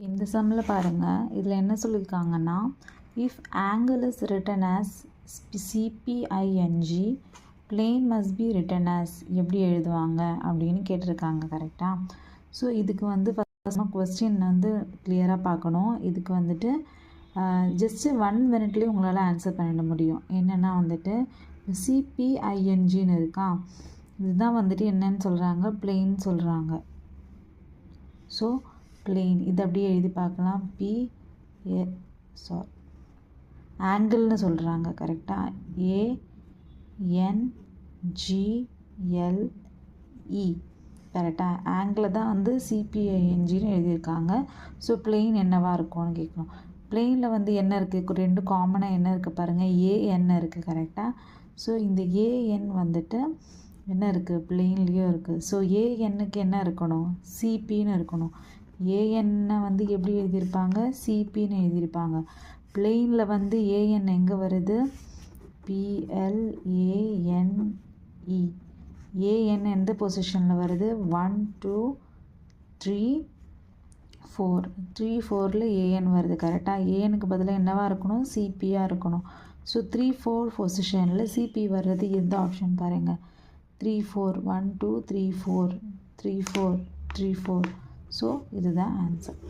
இந்த சம்மில் பாருங்கள், இதில் என்ன சொல்லியிருக்காங்கன்னா, if angle is written as சிபிஐஎன்ஜி plane must be written as எப்படி எழுதுவாங்க அப்படின்னு கேட்டிருக்காங்க. கரெக்டாக? ஸோ இதுக்கு வந்து ஃபஸ்ட் கொஸ்டின் வந்து கிளியராக பார்க்கணும். இதுக்கு வந்துட்டு ஜஸ்ட்டு 1 மினிட்லேயே உங்களால் ஆன்சர் பண்ணிட முடியும். என்னென்னா வந்துட்டு சிபிஐஎன்ஜின்னு இருக்கா, இதுதான் வந்துட்டு என்னன்னு சொல்கிறாங்க, பிளேன் சொல்கிறாங்க. ஸோ பிளேன் இது அப்படியே எழுதி பார்க்கலாம். ஆங்கிள்னு சொல்கிறாங்க. கரெக்டாக? ANGLE கரெக்டாக? ஆங்கிளை தான் வந்து சிபிஐஎன்ஜின்னு எழுதியிருக்காங்க. ஸோ பிளேன் என்னவாக இருக்கும்னு கேட்கணும். பிளேனில் வந்து என்ன இருக்குது, 2 காமனாக என்ன இருக்குது பாருங்கள், ஏஎன் இருக்குது. கரெக்டாக? ஸோ இந்த ஏஎன் வந்துட்டு என்ன இருக்குது, பிளேன்லேயும் இருக்குது. ஸோ ஏஎன்னுக்கு என்ன இருக்கணும், சிபின்னு இருக்கணும். ஏஎன்னை வந்து எப்படி எழுதியிருப்பாங்க, சிபின்னு எழுதியிருப்பாங்க. பிளெயினில் வந்து ஏஎன் எங்கே வருது, PLANE. ஏஎன் எந்த பொசிஷனில் வருது, 1 2 3 4 3 4ல் ஏஎன் வருது. கரெக்டாக? ஏஎனுக்கு பதிலாக என்னவாக இருக்கணும், சிபியாக இருக்கணும். ஸோ 3 4 பொசிஷனில் சிபி வர்றது எந்த ஆப்ஷன் பாருங்கள், 3 4 1 2 3 4 3 4 3 4. ஸோ இதுதான் ஆன்சர்.